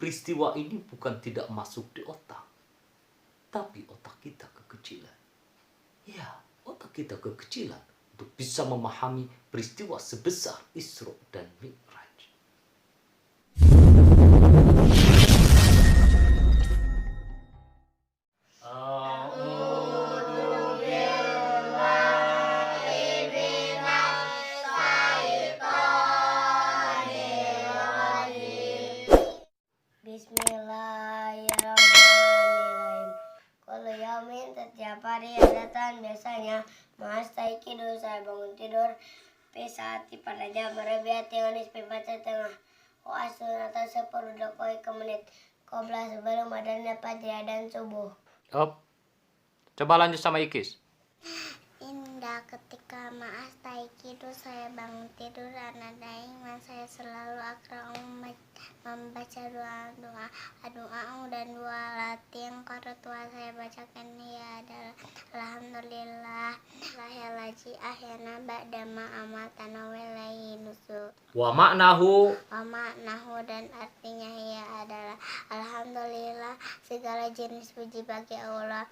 peristiwa ini bukan tidak masuk di otak, tapi otak kita kekecilan. Ya, otak kita kekecilan untuk bisa memahami peristiwa sebesar Isra dan Mi'raj. Bismillahirrahmanirrahim. Kalau yamin setiap hari datang biasanya Ma'astaiqidu saya bangun tidur Pesati pada jam Rabiati Onis Pibaca tengah Oasun atau 10 menit Qobla sebelum adanya Fajr dan subuh. Coba lanjut sama Ikis. Indah ketika Ma'astaiqidu saya bangun tidur dan daiman saya selalu akra'u membaca doa dan dua lati yang tua saya bacakan ya adalah alhamdulillah lahirlaji ahyana ba'dama amatana walaihi nusyur. Wa maknahu Dan artinya ya adalah alhamdulillah segala jenis puji bagi Allah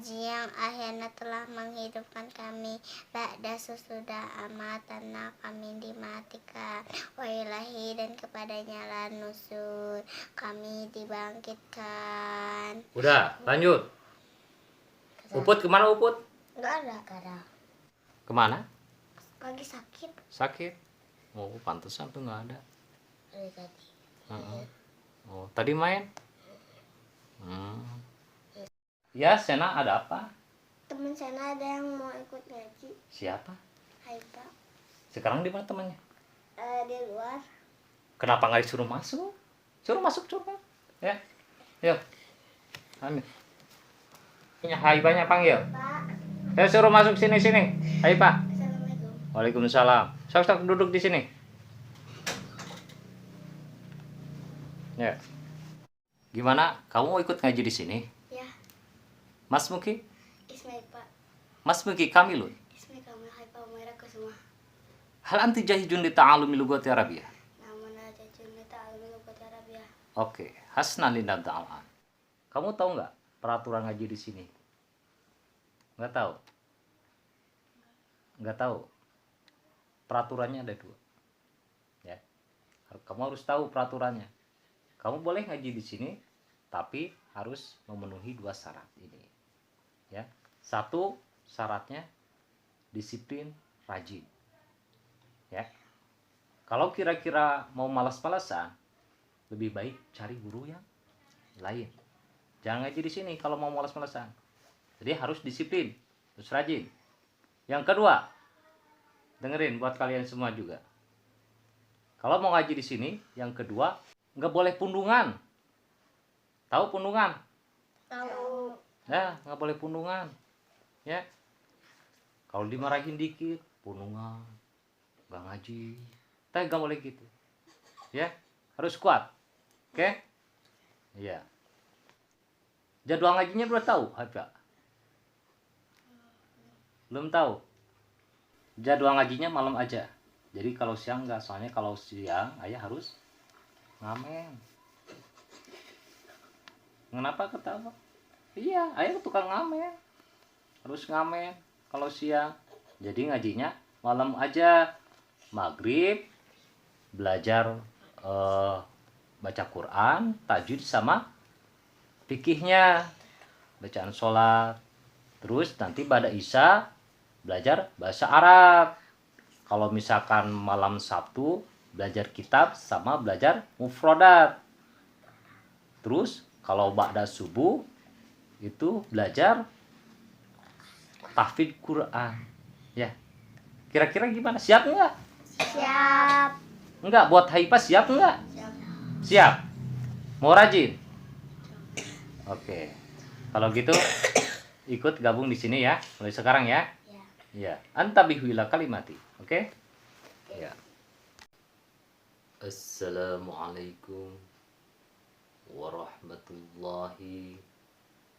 yang akhirnya telah menghidupkan kami ba'da sesudah amatana kami dimatikan wa ilahi dan kepadanya lah nusur kami dibangkitkan. Udah, lanjut. Uput kemana Uput? Enggak ada. Kemana? Lagi sakit Sakit. Oh, pantesan tuh nggak ada. dari tadi. Oh, tadi main? Ya, Sena ada apa? Teman saya ada yang mau ikut ngaji. Siapa? Haifa. Sekarang di mana temannya? Di luar. Kenapa nggak disuruh masuk? Suruh masuk coba. Ya, yuk. Ambil. Hai banyak panggil. Pak. Saya suruh masuk sini. Hai Pak. Assalamualaikum. Waalaikumsalam. Sok duduk di sini. Ya. Gimana? Kamu mau ikut ngaji di sini? Ya. Mas Muki? Ismail Pak. Mas Muki Kamilun. Ismail kamu Haifa Umairah ke semua. Hal anti jahijun li ta'alumi lughati Arabiyyah? Namun aja junita almi lugat Arabia. Oke, hasnan linda ta'ala. Kamu tahu nggak peraturan ngaji di sini? Nggak tahu? Nggak tahu? Peraturannya ada 2. Ya. Kamu harus tahu peraturannya. Kamu boleh ngaji di sini, tapi harus memenuhi 2 syarat ini. Ya. 1 syaratnya disiplin rajin. Ya. Kalau kira-kira mau malas-malasan, lebih baik cari guru yang lain. Jangan ngaji di sini kalau mau malas-malasan. Jadi harus disiplin, harus rajin. Yang kedua, dengerin buat kalian semua juga. Kalau mau ngaji di sini, yang kedua, nggak boleh pundungan. Tahu pundungan? Tahu. Ya, nggak boleh pundungan. Ya. Kalau dimarahin dikit, pundungan. Nggak ngaji. Tapi nggak boleh gitu. Ya, harus kuat. Oke? Iya. Jadwal ngajinya udah tahu, Hafa? Belum tahu? Jadwal ngajinya malam aja. Jadi kalau siang nggak, soalnya kalau siang ayah harus ngamen. Kenapa ketawa? Iya, ayah tukang ngamen. Harus ngamen kalau siang. Jadi ngajinya malam aja. Maghrib belajar baca Quran, tajwid sama fikihnya, bacaan sholat. Terus nanti pada Isya belajar bahasa Arab. Kalau misalkan malam Sabtu belajar kitab sama belajar mufrodat. Terus kalau ba'da subuh itu belajar tahfidz Quran. Ya. Kira-kira gimana? Siap nggak? Siap. Enggak, buat Haifa siap nggak? Siap. Siap. Mau rajin? Oke. Kalau gitu ikut gabung di sini ya, mulai sekarang ya. Ya. Ya, antabihu ila kalimati. Oke? Ya. Assalamualaikum warahmatullahi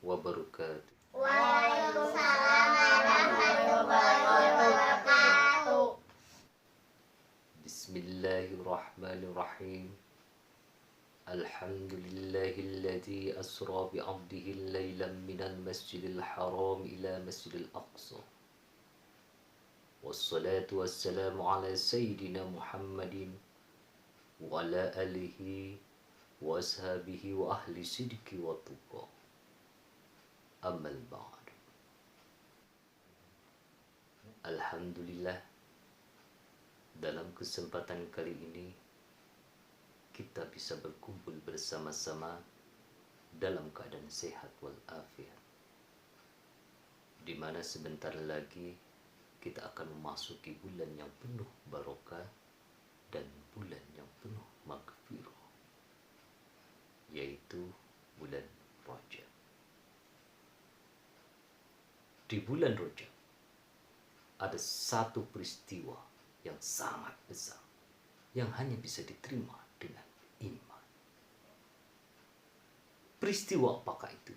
wabarakatuh. Waalaikumsalam warahmatullahi wabarakatuh. Bismillahirrahmanirrahim. Alhamdulillahilladzi asra bi'abdihi laylan minal masjidil haram ila masjidil aqsa. Wassalatu wassalamu ala sayyidina Muhammadin wa ala alihi wa ashabihi wa ahli sidqi wa tuqa. Ammal ba'd. Alhamdulillah, dalam kesempatan kali ini kita bisa berkumpul bersama-sama dalam keadaan sehat walafiat, di mana sebentar lagi kita akan memasuki bulan yang penuh barokah dan bulan yang penuh maghfirah, yaitu bulan Rajab. Di bulan Rajab ada satu peristiwa yang sangat besar yang hanya bisa diterima dengan iman. Peristiwa apakah itu?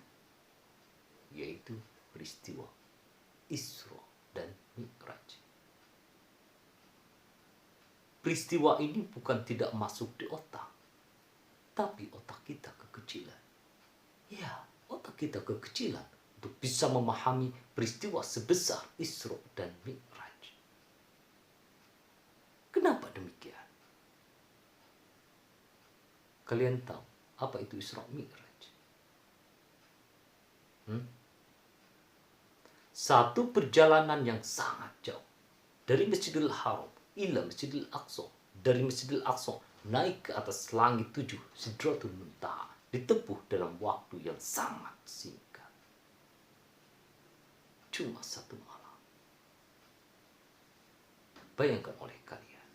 Yaitu peristiwa Isra dan Mi'raj. Peristiwa ini bukan tidak masuk di otak, tapi otak kita kekecilan. Ya, otak kita kekecilan untuk bisa memahami peristiwa sebesar Isra dan Mi'raj. Kenapa demikian? Kalian tahu apa itu Isra Mi'raj? Satu perjalanan yang sangat jauh dari Masjidil Haram ila Masjidil Aqsa, dari Masjidil Aqsa naik ke atas langit 7 Sidratul Muntaha, ditempuh dalam waktu yang sangat singkat, cuma 1 malam. Bayangkan oleh kalian.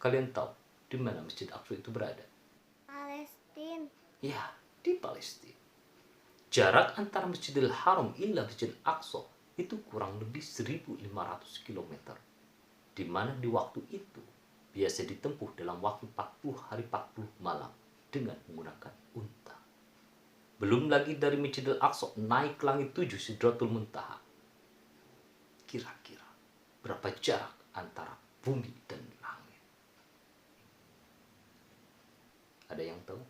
Kalian tahu di mana Masjid Aqsa itu berada? Palestina. Ya, di Palestina. Jarak antara Masjidil Haram ila Masjidil Aqsa itu kurang lebih 1.500 km. Di mana di waktu itu biasa ditempuh dalam waktu 40 hari 40 malam dengan menggunakan unta. Belum lagi dari Masjidil Aqsa naik ke langit 7 Sidratul Muntaha. Kira-kira berapa jarak antara bumi dan langit? Ada yang tahu?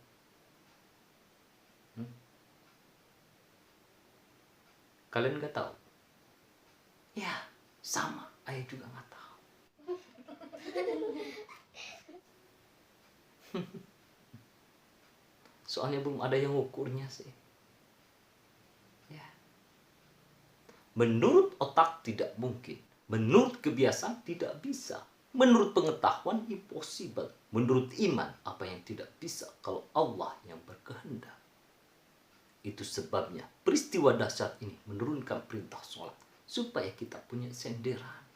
Kalian nggak tahu? Ya, sama. Ayah juga nggak tahu. Soalnya belum ada yang ukurnya sih. Ya. Menurut otak tidak mungkin. Menurut kebiasaan tidak bisa. Menurut pengetahuan impossible. Menurut iman apa yang tidak bisa kalau Allah yang berkehendak. Itu sebabnya peristiwa dahsyat ini menurunkan perintah sholat supaya kita punya senderan.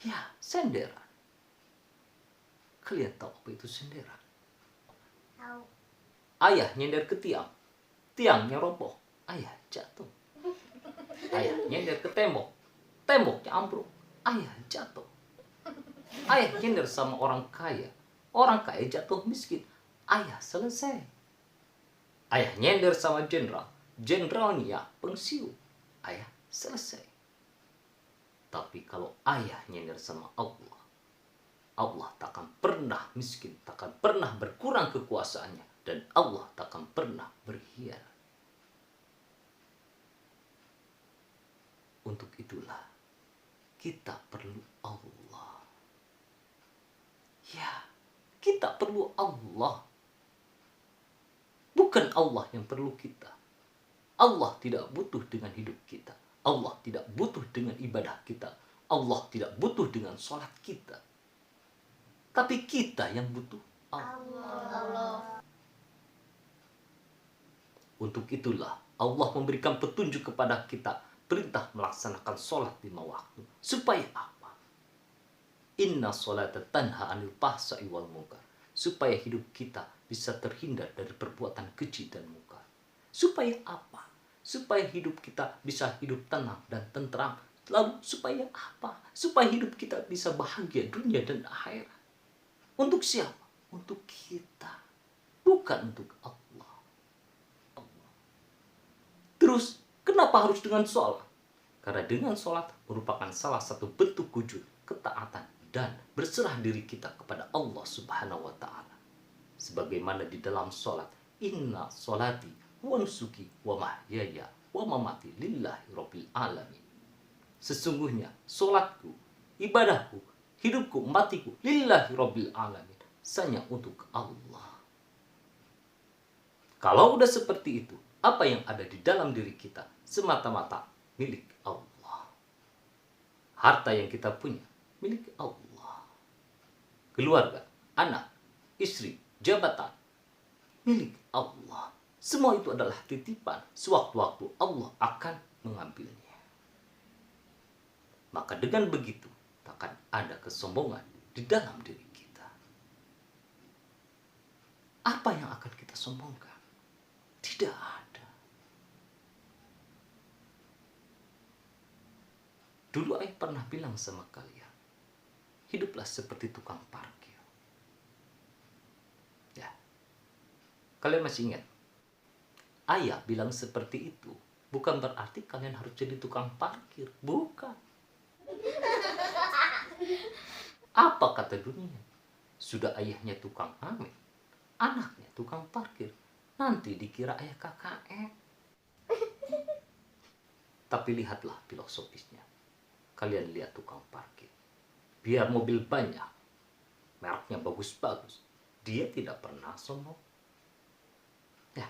Ya, senderan. Kalian tahu apa itu senderan? Tahu. Ayah nyender ke tiang, tiangnya roboh, ayah jatuh. Ayah nyender ke tembok, temboknya ambruk, ayah jatuh. Ayah nyender sama orang kaya jatuh miskin, ayah selesai. Ayah nyender sama jenderal, jenderalnya pensiun, ayah selesai. Tapi kalau ayah nyender sama Allah, Allah takkan pernah miskin, takkan pernah berkurang kekuasaannya, dan Allah takkan pernah berkhianat. Untuk itulah kita perlu Allah. Ya, kita perlu Allah. Bukan Allah yang perlu kita. Allah tidak butuh dengan hidup kita. Allah tidak butuh dengan ibadah kita. Allah tidak butuh dengan sholat kita. Tapi kita yang butuh Allah. Untuk itulah Allah memberikan petunjuk kepada kita, perintah melaksanakan sholat 5 waktu. Supaya apa? Inna sholata tanha anil fahsya'i wal munkar. Supaya hidup kita bisa terhindar dari perbuatan keji dan munkar. Supaya apa? Supaya hidup kita bisa hidup tenang dan tentram. Lalu supaya apa? Supaya hidup kita bisa bahagia dunia dan akhirat. Untuk siapa? Untuk kita. Bukan untuk Allah. Terus, kenapa harus dengan sholat? Karena dengan sholat merupakan salah satu bentuk wujud ketaatan dan berserah diri kita kepada Allah Subhanahu wa taala. Sebagaimana di dalam salat, inna salati wa nusuki wa mahyaya wa mamati lillahi rabbil alamin. Sesungguhnya salatku, ibadahku, hidupku, matiku lillahi rabbil alamin, hanya untuk Allah. Kalau udah seperti itu, apa yang ada di dalam diri kita semata-mata milik Allah. Harta yang kita punya milik Allah. Keluarga, anak, istri, jabatan milik Allah. Semua itu adalah titipan. Sewaktu-waktu Allah akan mengambilnya. Maka dengan begitu takkan ada kesombongan di dalam diri kita. Apa yang akan kita sombongkan? Tidak ada. Dulu ayah pernah bilang sama kalian, hiduplah seperti tukang parkir. Ya, kalian masih ingat? Ayah bilang seperti itu bukan berarti kalian harus jadi tukang parkir. Bukan. Apa kata dunia? Sudah ayahnya tukang amin, anaknya tukang parkir. Nanti dikira ayah KKN. Tapi lihatlah filosofisnya. Kalian lihat tukang parkir. Biar mobil banyak, mereknya bagus-bagus, dia tidak pernah sombong. Ya.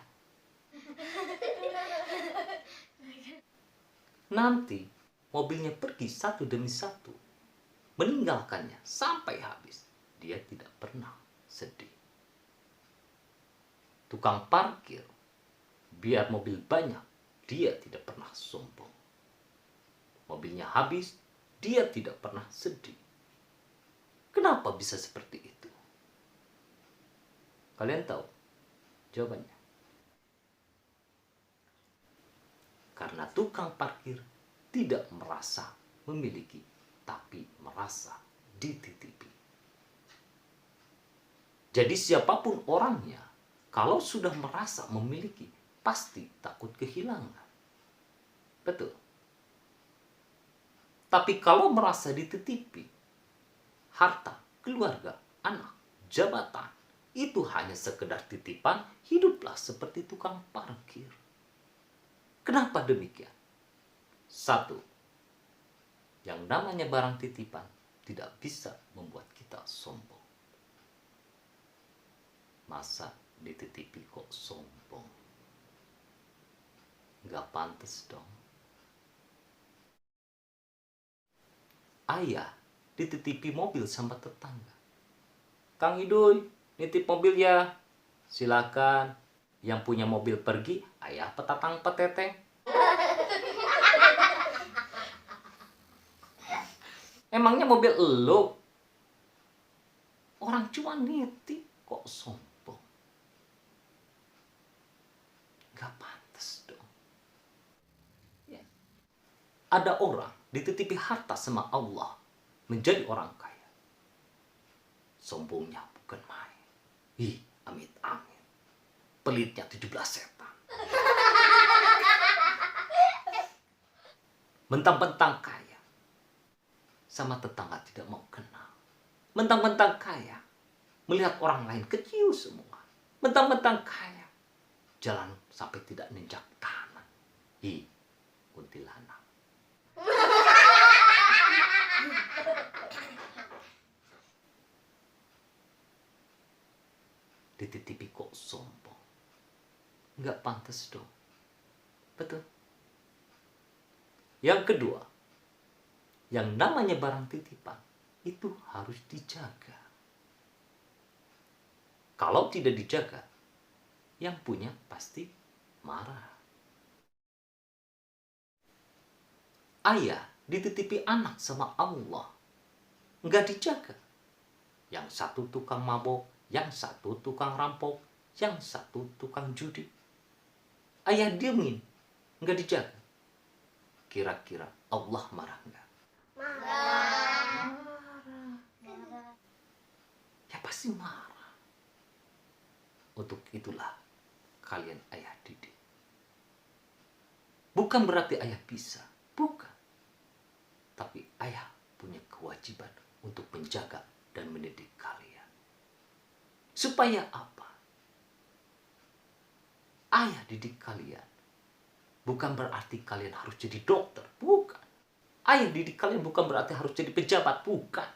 Nanti mobilnya pergi satu demi satu, meninggalkannya sampai habis. Dia tidak pernah sedih. Tukang parkir, biar mobil banyak, dia tidak pernah sombong. Mobilnya habis, dia tidak pernah sedih. Kenapa bisa seperti itu? Kalian tahu jawabannya? Karena tukang parkir tidak merasa memiliki, tapi merasa dititipi. Jadi siapapun orangnya, kalau sudah merasa memiliki, pasti takut kehilangan. Betul. Tapi kalau merasa dititipi, harta, keluarga, anak, jabatan, itu hanya sekedar titipan, hiduplah seperti tukang parkir. Kenapa demikian? Satu, yang namanya barang titipan tidak bisa membuat kita sombong. Masa dititipi kok sombong? Nggak pantas dong. Ayah dititipi mobil sama tetangga. Kang Idoy, nitip mobil ya. Silakan. Yang punya mobil pergi, ayah petatang peteteng. Emangnya mobil elo? Orang cuma nitip kok sombong? Gak pantas dong. Ya. Ada orang dititipi harta sama Allah menjadi orang kaya. Sombongnya bukan main. Ih, amit-amit. Pelitnya 17 setan. Mentang-mentang kaya, sama tetangga tidak mau kenal. Mentang-mentang kaya, melihat orang lain kecil semua. Mentang-mentang kaya, jalan sampai tidak ninjak tanah. Ih, kuntilanak. Dititipi kok sombong? Nggak pantas dong. Betul. Yang kedua, yang namanya barang titipan itu harus dijaga. Kalau tidak dijaga, yang punya pasti marah. Ayah dititipi anak sama Allah, nggak dijaga. Yang satu tukang mabok, yang satu tukang rampok, yang satu tukang judi. Ayah diemin, nggak dijaga. Kira-kira Allah marah nggak? Marah. Ya pasti marah. Untuk itulah kalian ayah didik. Bukan berarti ayah bisa, bukan. Tapi ayah punya kewajiban untuk menjaga dan mendidik kalian. Supaya apa? Ayah didik kalian bukan berarti kalian harus jadi dokter, bukan. Ayah didik kalian bukan berarti harus jadi pejabat, bukan.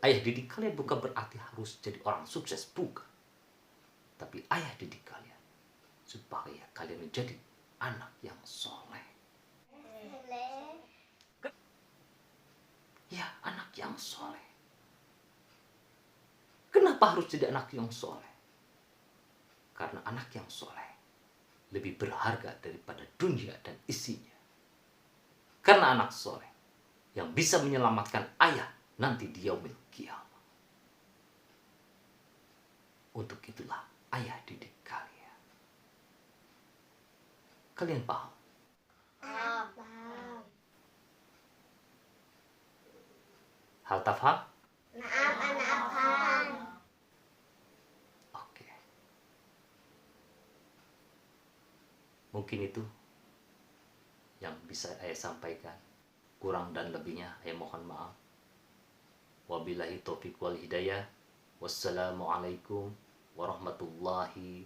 Ayah didik kalian bukan berarti harus jadi orang sukses, bukan. Tapi ayah didik kalian supaya kalian menjadi anak yang soleh. Ya, anak yang soleh. Kenapa harus jadi anak yang soleh? Karena anak yang soleh lebih berharga daripada dunia dan isinya. Karena anak soleh yang bisa menyelamatkan ayah nanti di yaumil qiyamah. Untuk itulah ayah didik kalian. Kalian paham? Paham. Hal tafham? Naam, anak paham. Oke. Mungkin itu yang bisa ayah sampaikan. Kurang dan lebihnya ayah mohon maaf. Wabillahi taufiq wal hidayah. Wassalamualaikum warahmatullahi